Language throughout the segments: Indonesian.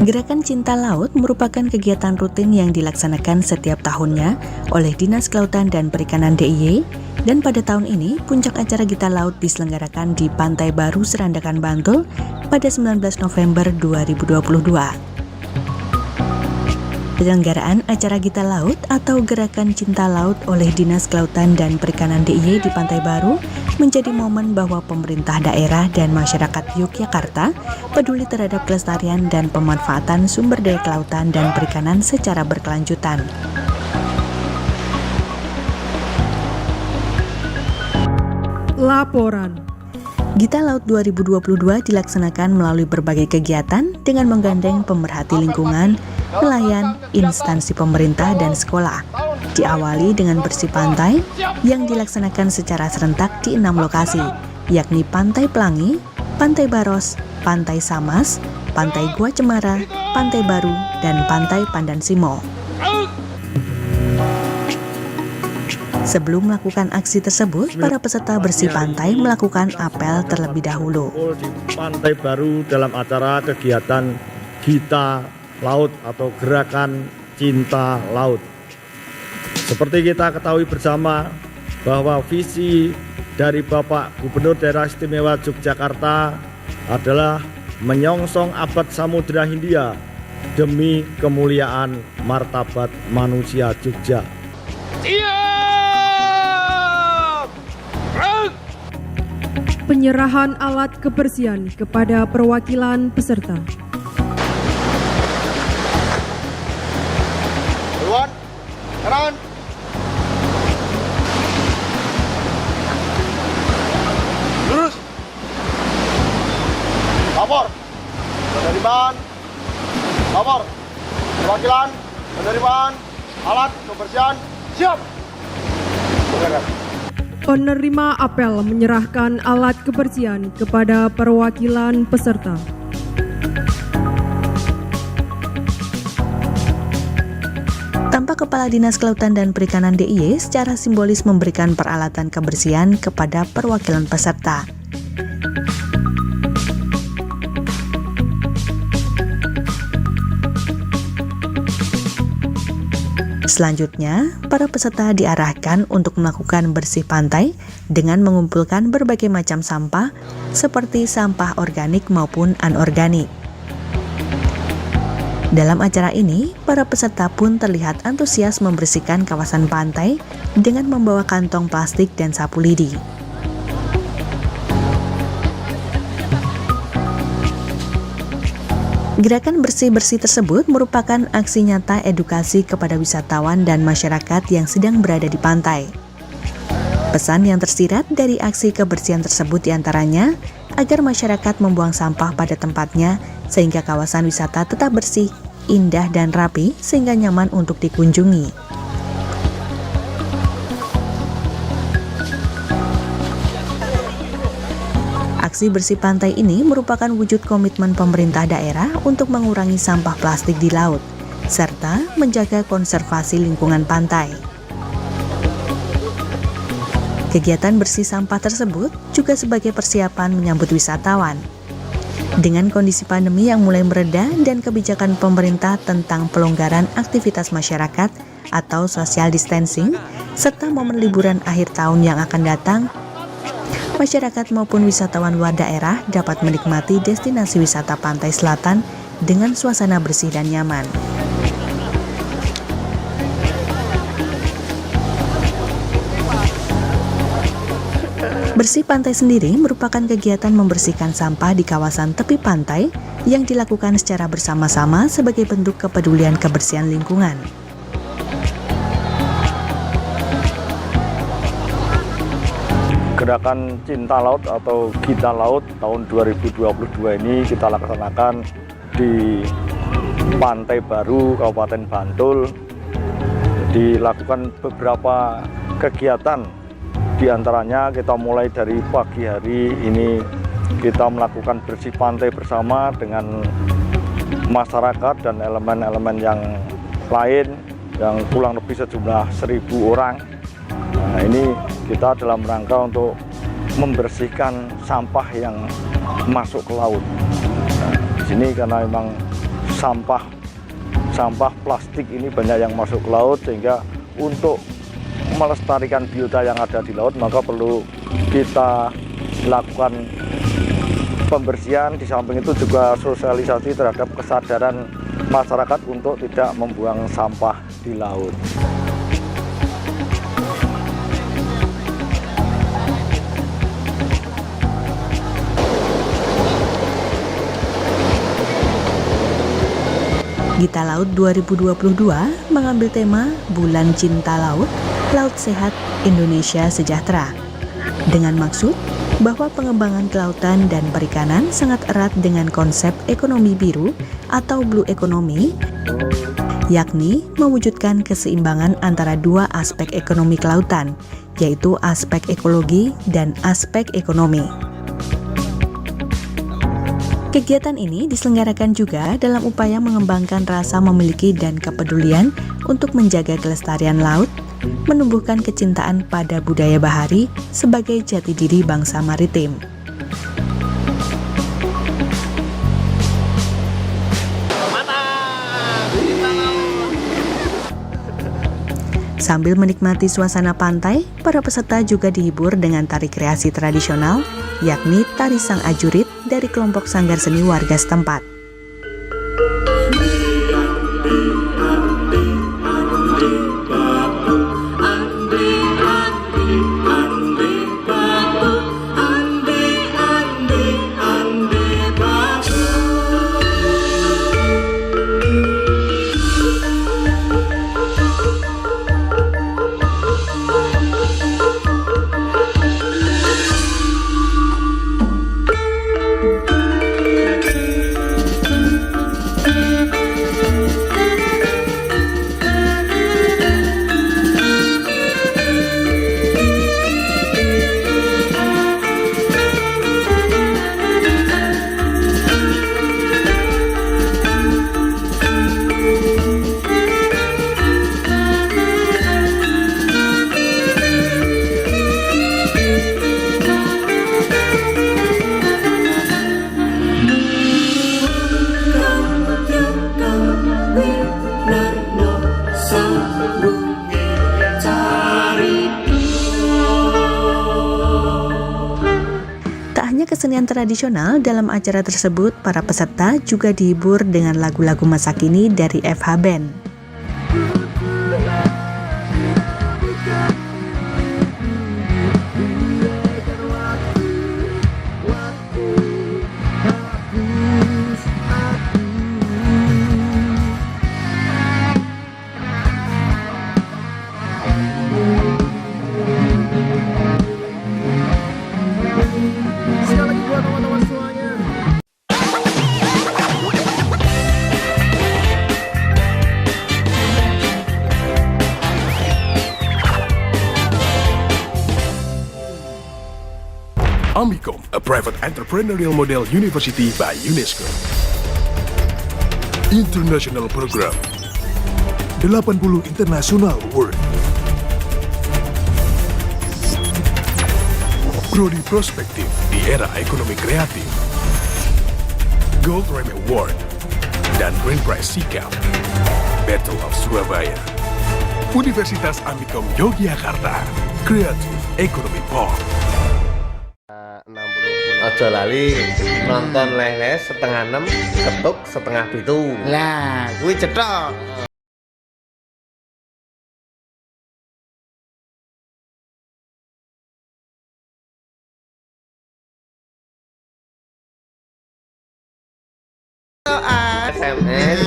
Gerakan Cinta Laut merupakan kegiatan rutin yang dilaksanakan setiap tahunnya oleh Dinas Kelautan dan Perikanan DIY, dan pada tahun ini puncak acara Gita Laut diselenggarakan di Pantai Baru, Serandakan, Bantul pada 19 November 2022. Penyelenggaraan acara Gita Laut atau Gerakan Cinta Laut oleh Dinas Kelautan dan Perikanan DIY di Pantai Baru menjadi momen bahwa pemerintah daerah dan masyarakat Yogyakarta peduli terhadap kelestarian dan pemanfaatan sumber daya kelautan dan perikanan secara berkelanjutan. Laporan Gita Laut 2022 dilaksanakan melalui berbagai kegiatan dengan menggandeng pemerhati lingkungan, nelayan, instansi pemerintah, dan sekolah. Diawali dengan bersih pantai yang dilaksanakan secara serentak di 6 lokasi, yakni Pantai Pelangi, Pantai Baros, Pantai Samas, Pantai Gua Cemara, Pantai Baru, dan Pantai Pandan Simo. Sebelum melakukan aksi tersebut, para peserta bersih pantai melakukan apel terlebih dahulu. Di Pantai Baru dalam acara kegiatan Gita Laut atau Gerakan Cinta Laut. Seperti kita ketahui bersama bahwa visi dari Bapak Gubernur Daerah Istimewa Yogyakarta adalah menyongsong abad Samudra Hindia demi kemuliaan martabat manusia Jogja. penyerahan alat kebersihan kepada perwakilan peserta. Duluan, kanan. Lurus. Lapor. Penerimaan. Lapor. Perwakilan, penerimaan, alat kebersihan, siap. Silakan. Penerima apel menyerahkan alat kebersihan kepada perwakilan peserta. Tampak Kepala Dinas Kelautan dan Perikanan DIY secara simbolis memberikan peralatan kebersihan kepada perwakilan peserta. Selanjutnya, para peserta diarahkan untuk melakukan bersih pantai dengan mengumpulkan berbagai macam sampah seperti sampah organik maupun anorganik. Dalam acara ini, para peserta pun terlihat antusias membersihkan kawasan pantai dengan membawa kantong plastik dan sapu lidi. Gerakan bersih-bersih tersebut merupakan aksi nyata edukasi kepada wisatawan dan masyarakat yang sedang berada di pantai. Pesan yang tersirat dari aksi kebersihan tersebut diantaranya agar masyarakat membuang sampah pada tempatnya sehingga kawasan wisata tetap bersih, indah dan rapi sehingga nyaman untuk dikunjungi. Aksi bersih pantai ini merupakan wujud komitmen pemerintah daerah untuk mengurangi sampah plastik di laut, serta menjaga konservasi lingkungan pantai. Kegiatan bersih sampah tersebut juga sebagai persiapan menyambut wisatawan. Dengan kondisi pandemi yang mulai mereda dan kebijakan pemerintah tentang pelonggaran aktivitas masyarakat atau social distancing, serta momen liburan akhir tahun yang akan datang, masyarakat maupun wisatawan luar daerah dapat menikmati destinasi wisata pantai selatan dengan suasana bersih dan nyaman. Bersih pantai sendiri merupakan kegiatan membersihkan sampah di kawasan tepi pantai yang dilakukan secara bersama-sama sebagai bentuk kepedulian kebersihan lingkungan. Gerakan Cinta Laut atau Gita Laut tahun 2022 ini kita laksanakan di Pantai Baru, Kabupaten Bantul. Dilakukan beberapa kegiatan, di antaranya kita mulai dari pagi hari ini kita melakukan bersih pantai bersama dengan masyarakat dan elemen-elemen yang lain yang kurang lebih sejumlah 1.000 orang. Nah, ini kita dalam rangka untuk membersihkan sampah yang masuk ke laut. Nah, di sini karena memang sampah plastik ini banyak yang masuk ke laut, sehingga untuk melestarikan biota yang ada di laut maka perlu kita lakukan pembersihan. Di samping itu juga sosialisasi terhadap kesadaran masyarakat untuk tidak membuang sampah di laut. Gita Laut 2022 mengambil tema Bulan Cinta Laut, Laut Sehat, Indonesia Sejahtera. Dengan maksud bahwa pengembangan kelautan dan perikanan sangat erat dengan konsep ekonomi biru atau blue economy, yakni mewujudkan keseimbangan antara dua aspek ekonomi kelautan, yaitu aspek ekologi dan aspek ekonomi. Kegiatan ini diselenggarakan juga dalam upaya mengembangkan rasa memiliki dan kepedulian untuk menjaga kelestarian laut, menumbuhkan kecintaan pada budaya bahari sebagai jati diri bangsa maritim. Sambil menikmati suasana pantai, para peserta juga dihibur dengan tari kreasi tradisional, yakni tari sang ajurit dari kelompok sanggar seni warga setempat. Kesenian tradisional dalam acara tersebut, para peserta juga dihibur dengan lagu-lagu masa kini dari FH Band. Amicom, a private entrepreneurial model university by UNESCO. International Program 80 International Award. Prodi Prospektif di era ekonomi kreatif. Gold Rame Award dan Grand Prize Sikap. Battle of Surabaya. Universitas Amicom Yogyakarta. Creative Economy Park. 60. Ojo lali nonton lele setengah 6, ketuk setengah 7. Lah, kuwi cetok. SMS,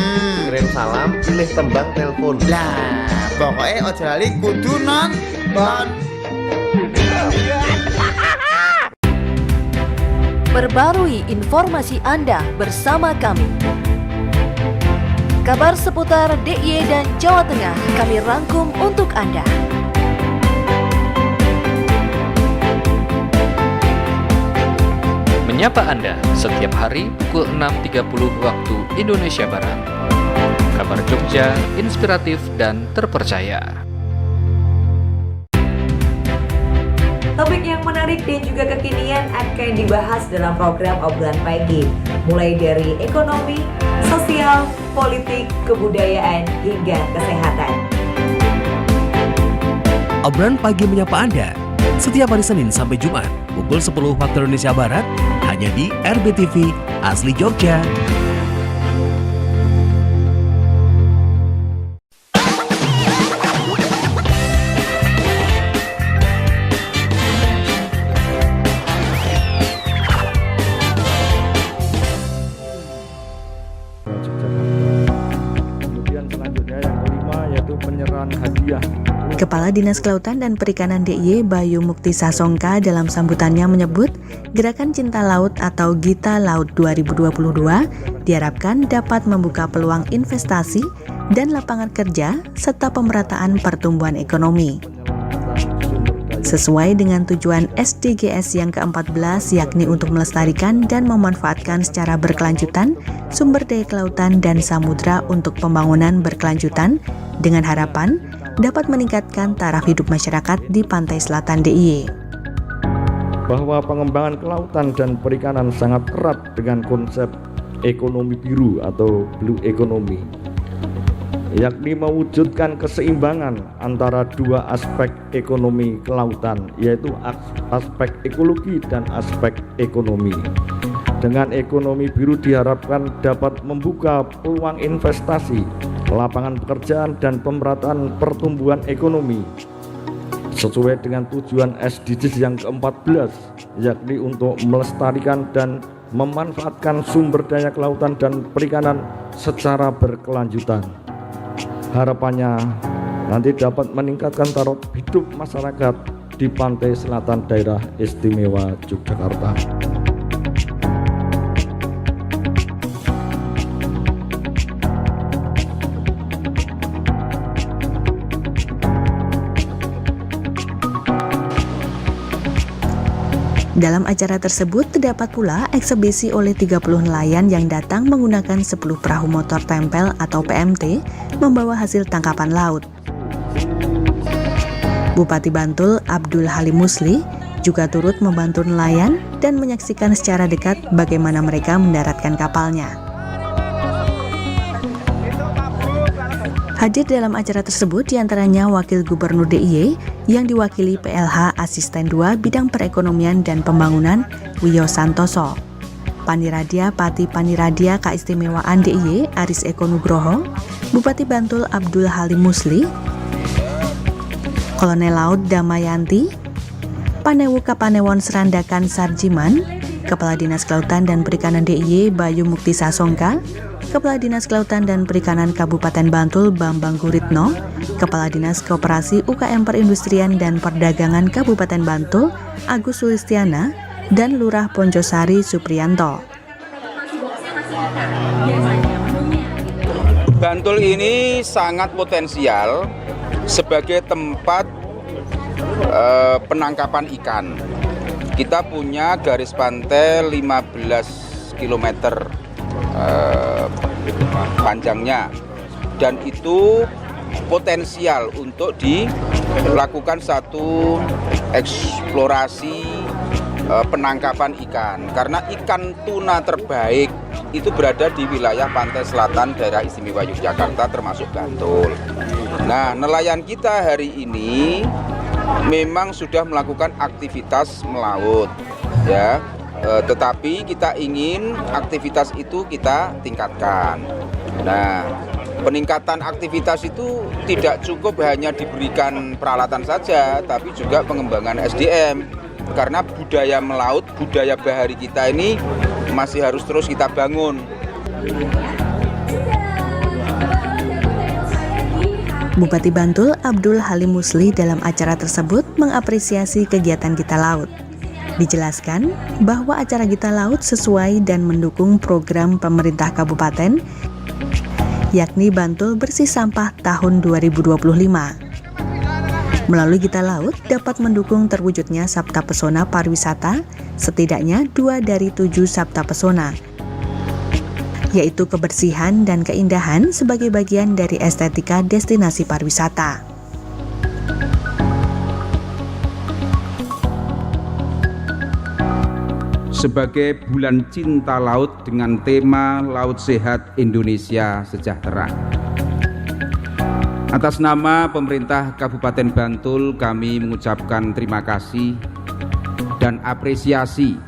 kirim salam, pilih tembang telepon. Lah, pokoknya ojo lali kudu nonton. Perbarui informasi Anda bersama kami. Kabar seputar DIY dan Jawa Tengah kami rangkum untuk Anda. Menyapa Anda setiap hari pukul 6.30 waktu Indonesia Barat. Kabar Jogja, inspiratif dan terpercaya. Topik yang menarik dan juga kekinian akan dibahas dalam program Obrolan Pagi, mulai dari ekonomi, sosial, politik, kebudayaan, hingga kesehatan. Obrolan Pagi menyapa Anda setiap hari Senin sampai Jumat pukul 10 waktu Indonesia Barat hanya di RBTV Asli Jogja. Kemudian selanjutnya yang kelima yaitu penyerahan hadiah. Kepala Dinas Kelautan dan Perikanan DIY Bayu Mukti Sasongka dalam sambutannya menyebut Gerakan Cinta Laut atau Gita Laut 2022 diharapkan dapat membuka peluang investasi dan lapangan kerja serta pemerataan pertumbuhan ekonomi. Sesuai dengan tujuan SDGs yang ke-14 yakni untuk melestarikan dan memanfaatkan secara berkelanjutan sumber daya kelautan dan samudra untuk pembangunan berkelanjutan dengan harapan dapat meningkatkan taraf hidup masyarakat di pantai selatan DIY. Bahwa pengembangan kelautan dan perikanan sangat erat dengan konsep ekonomi biru atau blue economy, yakni mewujudkan keseimbangan antara dua aspek ekonomi kelautan, yaitu aspek ekologi dan aspek ekonomi. Dengan ekonomi biru diharapkan dapat membuka peluang investasi, lapangan pekerjaan, dan pemerataan pertumbuhan ekonomi sesuai dengan tujuan SDGs yang ke-14, yakni untuk melestarikan dan memanfaatkan sumber daya kelautan dan perikanan secara berkelanjutan. Harapannya nanti dapat meningkatkan taraf hidup masyarakat di pantai selatan daerah istimewa Yogyakarta. Dalam acara tersebut terdapat pula eksebisi oleh 30 nelayan yang datang menggunakan 10 perahu motor tempel atau PMT membawa hasil tangkapan laut. Bupati Bantul Abdul Halim Musli juga turut membantu nelayan dan menyaksikan secara dekat bagaimana mereka mendaratkan kapalnya. Hadir dalam acara tersebut diantaranya Wakil Gubernur DIY yang diwakili PLH Asisten 2 Bidang Perekonomian dan Pembangunan Wiyo Santoso, Paniradia Pati Paniradia Keistimewaan DIY Aris Eko Nugroho, Bupati Bantul Abdul Halim Musli, Kolonel Laut Damayanti, Panewu Kapanewon Serandakan Sarjiman, Kepala Dinas Kelautan dan Perikanan DIY Bayu Mukti Sasongka, Kepala Dinas Kelautan dan Perikanan Kabupaten Bantul Bambang Guritno, Kepala Dinas Koperasi UKM Perindustrian dan Perdagangan Kabupaten Bantul Agus Sulistiana, dan Lurah Ponjosari Supriyanto. Bantul ini sangat potensial sebagai tempat penangkapan ikan. Kita punya garis pantai 15 km panjangnya, dan itu potensial untuk dilakukan satu eksplorasi penangkapan ikan, karena ikan tuna terbaik itu berada di wilayah pantai selatan daerah istimewa Yogyakarta termasuk Bantul. Nah, nelayan kita hari ini memang sudah melakukan aktivitas melaut, ya. Tetapi kita ingin aktivitas itu kita tingkatkan. Nah, peningkatan aktivitas itu tidak cukup hanya diberikan peralatan saja, tapi juga pengembangan SDM. Karena budaya melaut, budaya bahari kita ini masih harus terus kita bangun. Bupati Bantul Abdul Halim Musli dalam acara tersebut mengapresiasi kegiatan Gita Laut. Dijelaskan bahwa acara Gita Laut sesuai dan mendukung program pemerintah kabupaten, yakni Bantul Bersih Sampah tahun 2025. Melalui Gita Laut dapat mendukung terwujudnya Sabta Pesona Pariwisata, setidaknya 2 dari 7 Sabta Pesona, yaitu kebersihan dan keindahan sebagai bagian dari estetika destinasi pariwisata. sebagai Bulan Cinta Laut dengan tema Laut Sehat Indonesia Sejahtera. Atas nama pemerintah Kabupaten Bantul, kami mengucapkan terima kasih dan apresiasi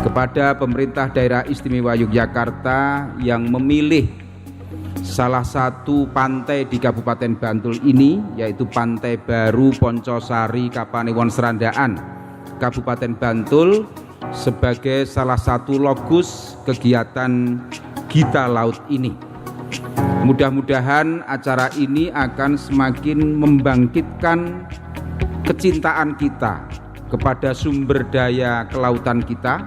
kepada pemerintah daerah istimewa Yogyakarta yang memilih salah satu pantai di Kabupaten Bantul ini, yaitu Pantai Baru Poncosari Kapanewon Serandaan, Kabupaten Bantul, sebagai salah satu logus kegiatan Gita Laut ini. Mudah-mudahan acara ini akan semakin membangkitkan kecintaan kita kepada sumber daya kelautan kita,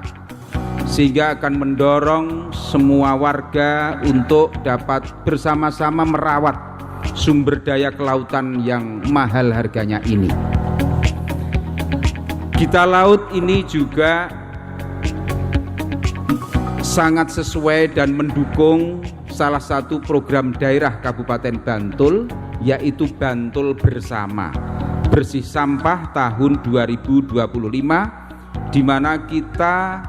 sehingga akan mendorong semua warga untuk dapat bersama-sama merawat sumber daya kelautan yang mahal harganya ini. Gita Laut ini juga sangat sesuai dan mendukung salah satu program daerah Kabupaten Bantul, yaitu Bantul Bersama Bersih Sampah tahun 2025, di mana kita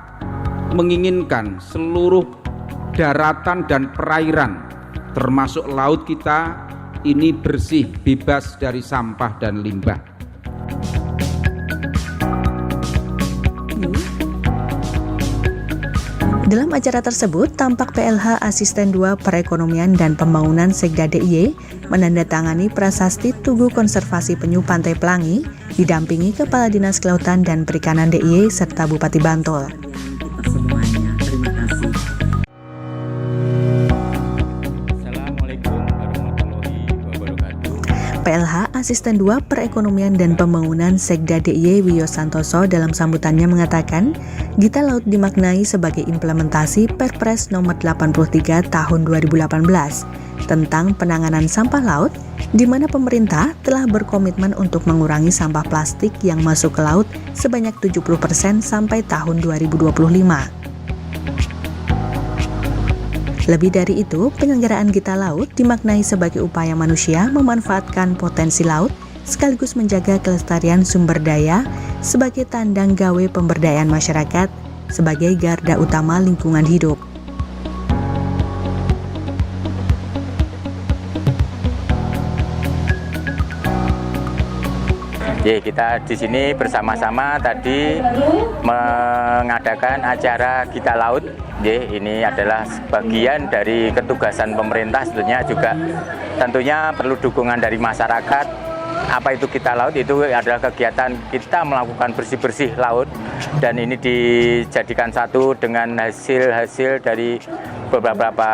menginginkan seluruh daratan dan perairan termasuk laut kita ini bersih, bebas dari sampah dan limbah. Dalam acara tersebut, tampak PLH Asisten 2 Perekonomian dan Pembangunan Sekda DIY menandatangani prasasti Tugu Konservasi Penyu Pantai Pelangi, didampingi Kepala Dinas Kelautan dan Perikanan DIY serta Bupati Bantul. Semuanya, terima kasih. Assalamualaikum warahmatullahi wabarakatuh. PLH Asisten 2 Perekonomian dan Pembangunan Sekda DIY Wiyo Santoso dalam sambutannya mengatakan, Gita Laut dimaknai sebagai implementasi Perpres nomor 83 tahun 2018 tentang penanganan sampah laut, di mana pemerintah telah berkomitmen untuk mengurangi sampah plastik yang masuk ke laut sebanyak 70% sampai tahun 2025. Lebih dari itu, penyelenggaraan Gita Laut dimaknai sebagai upaya manusia memanfaatkan potensi laut sekaligus menjaga kelestarian sumber daya sebagai tandang gawe pemberdayaan masyarakat sebagai garda utama lingkungan hidup. Kita di sini bersama-sama tadi mengadakan acara Gita Laut. Ini adalah bagian dari ketugasan pemerintah, tentunya perlu dukungan dari masyarakat. Apa itu Gita Laut? Itu adalah kegiatan kita melakukan bersih-bersih laut, dan ini dijadikan satu dengan hasil dari beberapa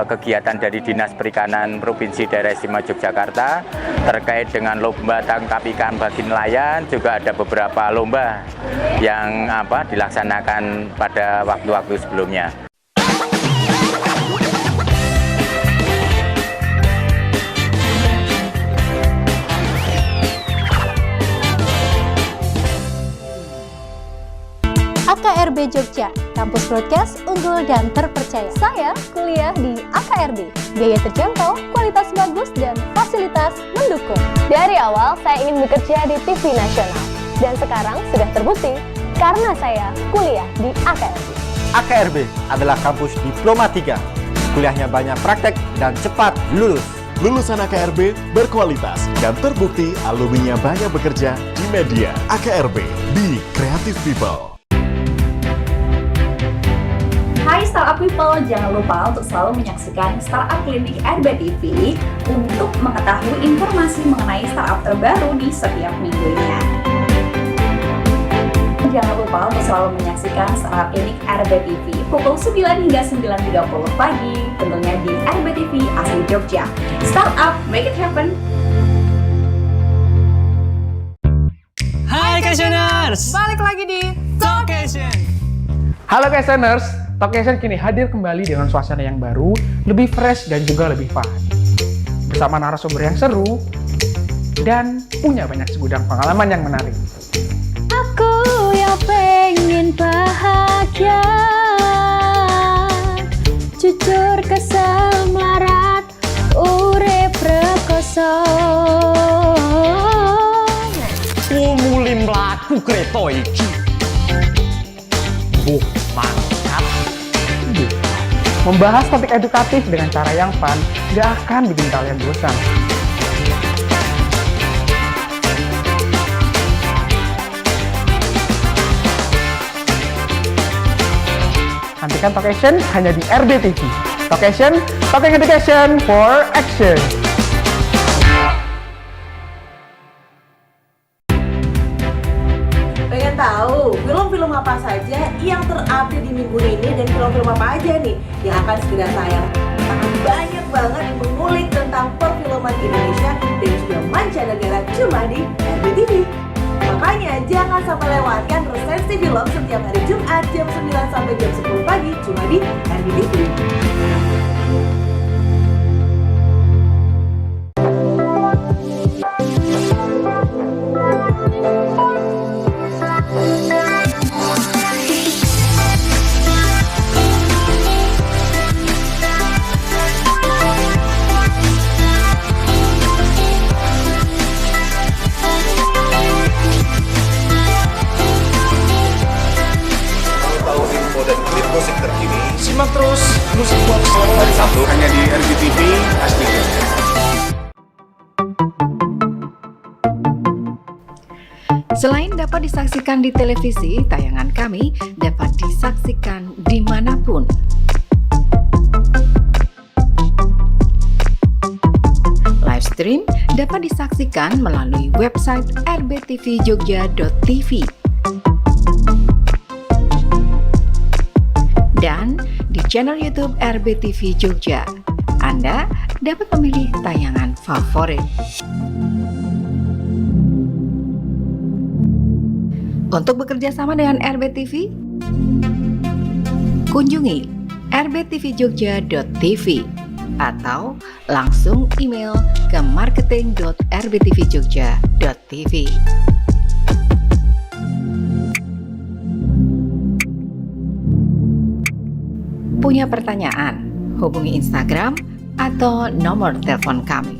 kegiatan dari Dinas Perikanan Provinsi Daerah Istimewa Yogyakarta terkait dengan lomba tangkap ikan bagi nelayan. Juga ada beberapa lomba yang dilaksanakan pada waktu-waktu sebelumnya. AKRB Jogja, kampus broadcast unggul dan terpercaya. Saya kuliah di AKRB, biaya terjangkau, kualitas bagus, dan fasilitas mendukung. Dari awal saya ingin bekerja di TV nasional, dan sekarang sudah terbukti karena saya kuliah di AKRB. AKRB adalah kampus Diploma 3, kuliahnya banyak praktek dan cepat lulus. Lulusan AKRB berkualitas dan terbukti alumninya banyak bekerja di media. AKRB, Be Creative People. Hai Startup People, jangan lupa untuk selalu menyaksikan Startup Clinic RBTV untuk mengetahui informasi mengenai startup terbaru di setiap minggunya. Jangan lupa untuk selalu menyaksikan Startup Clinic RBTV pukul 9 hingga 9.30 pagi, tentunya di RBTV Asli Jogja. Startup, make it happen! Hai Questioners! Balik lagi di Talkation! Halo Questioners! Talkation kini hadir kembali dengan suasana yang baru, lebih fresh dan juga lebih fun. Bersama narasumber yang seru dan punya banyak segudang pengalaman yang menarik. Aku yang pengen bahagia, jujur kesel melarat, urip rekoso. Mulai mlaku kereta iki. Mantap. Membahas topik edukatif dengan cara yang fun gak akan bikin kalian bosan. Nantikan Talkation hanya di RBTV. Talkation, Talking Education for Action. Pengen tahu film-film apa saja yang terupdate di minggu ini dan film-film apa aja nih yang akan segera tayang? Banyak banget mengulik tentang perfilman Indonesia dan juga mancanegara cuma di RBTV. Makanya jangan sampai lewatkan resensi film setiap hari Jumat jam 9 sampai jam 10 pagi cuma di RBTV. Musik terkini, simak terus Musik Box hari Sabtu hanya di RBTV Asli Jogja. Selain dapat disaksikan di televisi, tayangan kami dapat disaksikan dimanapun. Live stream dapat disaksikan melalui website rbtvjogja.tv. Dan di channel YouTube RBTV Jogja, Anda dapat memilih tayangan favorit. Untuk bekerja sama dengan RBTV, kunjungi rbtvjogja.tv atau langsung email ke marketing.rbtvjogja.tv. Punya pertanyaan? Hubungi Instagram atau nomor telepon kami.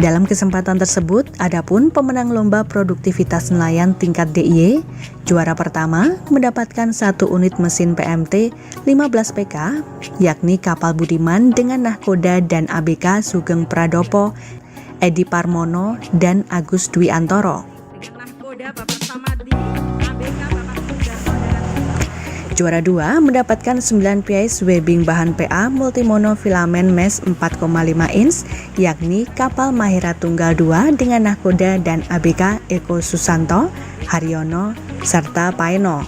Dalam kesempatan tersebut, adapun pemenang lomba produktivitas nelayan tingkat DIY, juara pertama mendapatkan 1 unit mesin PMT 15 PK, yakni kapal Budiman dengan nahkoda dan ABK Sugeng Pradopo, Edi Parmono, dan Agus Dwi Antoro. Juara 2 mendapatkan 9 piece webbing bahan PA multimono filamen mesh 4,5 inch, yakni kapal Mahira Tunggal 2 dengan nahkoda dan ABK Eko Susanto, Haryono, serta Paeno.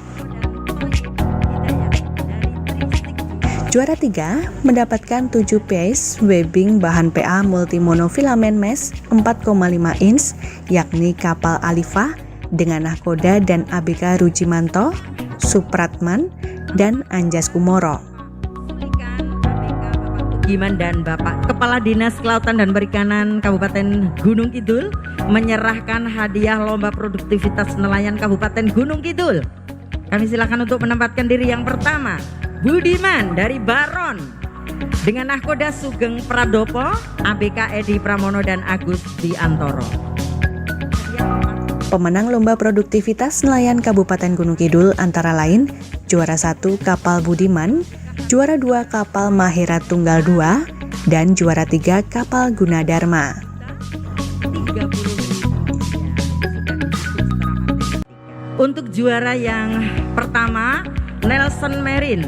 Juara 3 mendapatkan 7 piece webbing bahan PA multimono filamen mesh 4,5 inch, yakni kapal Alifah dengan nahkoda dan ABK Rujimanto, Supratman, dan Anjas Kumoro. Giman dan Bapak Kepala Dinas Kelautan dan Perikanan Kabupaten Gunung Kidul menyerahkan hadiah lomba produktivitas nelayan Kabupaten Gunung Kidul. Kami silakan untuk menempatkan diri yang pertama, Budiman dari Baron dengan nahkoda Sugeng Pradopo, ABK Edi Pramono dan Agus Dwi Antoro. Pemenang lomba produktivitas nelayan Kabupaten Gunung Kidul antara lain juara 1 kapal Budiman, juara 2 kapal Mahira Tunggal 2, dan juara 3 kapal Gunadarma. Untuk juara yang pertama, Nelson Marine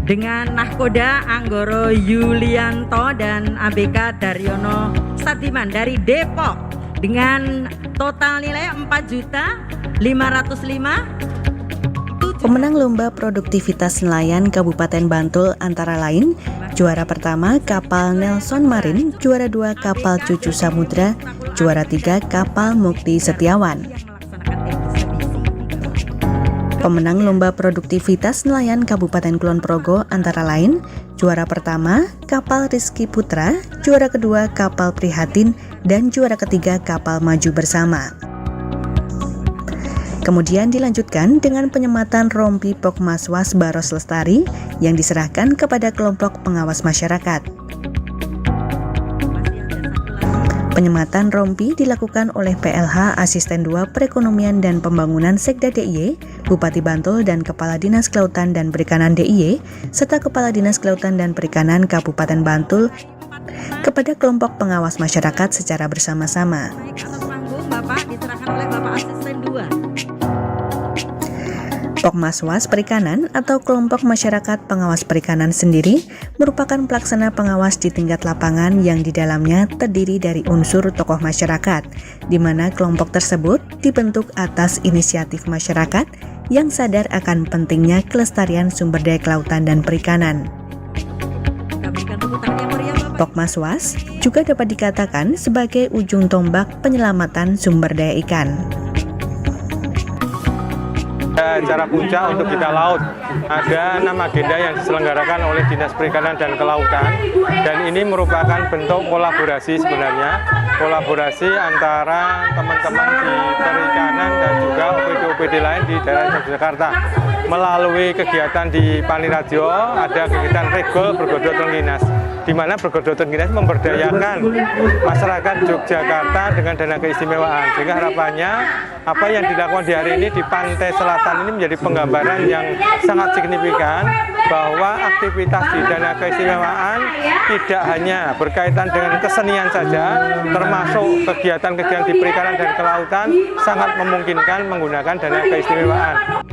dengan nahkoda Anggoro Yulianto dan ABK Daryono Sadiman dari Depok dengan total nilai 4.505.000. Pemenang lomba produktivitas nelayan Kabupaten Bantul antara lain juara pertama kapal Nelson Marine, juara 2 kapal Cucu Samudra, juara 3 kapal Mukti Setiawan. Pemenang lomba produktivitas nelayan Kabupaten Kulon Progo antara lain Juara pertama, kapal Rizky Putra, juara kedua kapal Prihatin, dan juara ketiga kapal Maju Bersama. Kemudian dilanjutkan dengan penyematan rompi Pokmaswas Baros Lestari yang diserahkan kepada kelompok pengawas masyarakat. Penyematan rompi dilakukan oleh PLH Asisten 2 Perekonomian dan Pembangunan Sekda DIY, Bupati Bantul dan Kepala Dinas Kelautan dan Perikanan DIY, serta Kepala Dinas Kelautan dan Perikanan Kabupaten Bantul kepada kelompok pengawas masyarakat secara bersama-sama. Bapak diserahkan oleh Bapak Asisten 2. Pokmaswas Perikanan atau Kelompok Masyarakat Pengawas Perikanan sendiri merupakan pelaksana pengawas di tingkat lapangan yang di dalamnya terdiri dari unsur tokoh masyarakat, di mana kelompok tersebut dibentuk atas inisiatif masyarakat yang sadar akan pentingnya kelestarian sumber daya kelautan dan perikanan. Pokmaswas juga dapat dikatakan sebagai ujung tombak penyelamatan sumber daya ikan. Acara puncak untuk kita laut, ada 6 agenda yang diselenggarakan oleh Dinas Perikanan dan Kelautan, dan ini merupakan bentuk kolaborasi sebenarnya, kolaborasi antara teman-teman di perikanan dan juga OPD-OPD lain di daerah Yogyakarta. Melalui kegiatan di Panirajo, ada kegiatan Regol Bergodot Tengginas, di mana Bergodot Tengginas memberdayakan masyarakat Yogyakarta dengan dana keistimewaan, sehingga harapannya apa yang dilakukan di hari ini di pantai selatan ini menjadi penggambaran yang sangat signifikan bahwa aktivitas di dana keistimewaan tidak hanya berkaitan dengan kesenian saja, termasuk kegiatan-kegiatan di perikanan dan kelautan sangat memungkinkan menggunakan dana keistimewaan.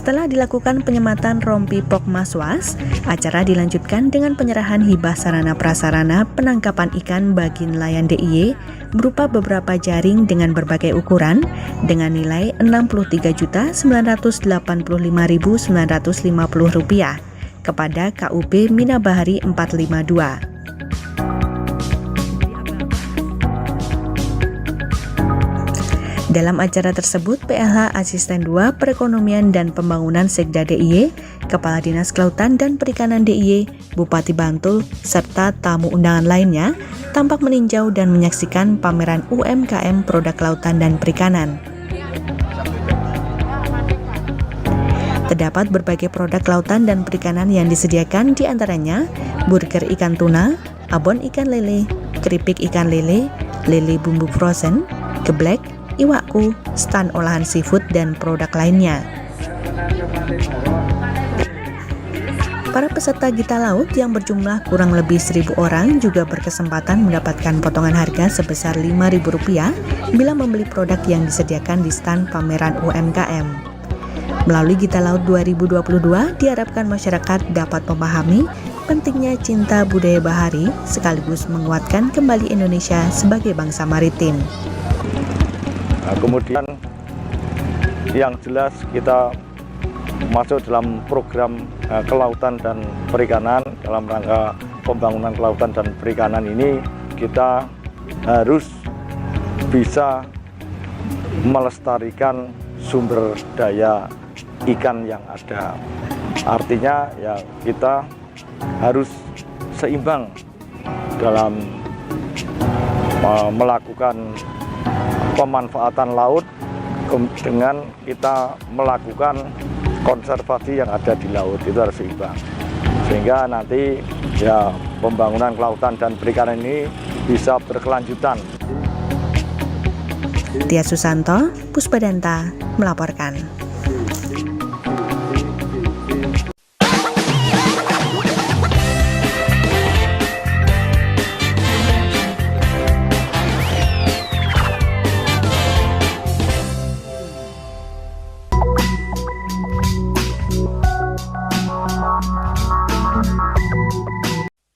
Setelah dilakukan penyematan rompi Pokmaswas, acara dilanjutkan dengan penyerahan hibah sarana prasarana penangkapan ikan bagi nelayan DIY berupa beberapa jaring dengan berbagai ukuran dengan nilai Rp63.985.950 kepada KUP Minabahari 452. Dalam acara tersebut, PLH Asisten 2 Perekonomian dan Pembangunan Sekda DIY, Kepala Dinas Kelautan dan Perikanan DIY, Bupati Bantul, serta tamu undangan lainnya tampak meninjau dan menyaksikan pameran UMKM produk kelautan dan perikanan. Terdapat berbagai produk kelautan dan perikanan yang disediakan, di antaranya burger ikan tuna, abon ikan lele, keripik ikan lele, lele bumbu frozen, geblek, iwaku, stan olahan seafood, dan produk lainnya. Para peserta Gita Laut yang berjumlah kurang lebih 1.000 orang juga berkesempatan mendapatkan potongan harga sebesar Rp5.000 bila membeli produk yang disediakan di stan pameran UMKM. Melalui Gita Laut 2022, diharapkan masyarakat dapat memahami pentingnya cinta budaya bahari sekaligus menguatkan kembali Indonesia sebagai bangsa maritim. Nah, kemudian yang jelas kita masuk dalam program kelautan dan perikanan. Dalam rangka pembangunan kelautan dan perikanan ini kita harus bisa melestarikan sumber daya ikan yang ada. Artinya ya kita harus seimbang dalam melakukan pemanfaatan laut dengan kita melakukan konservasi yang ada di laut. Itu harus seimbang, sehingga nanti ya pembangunan kelautan dan perikanan ini bisa berkelanjutan. Tia Susanto, Puspadanta melaporkan.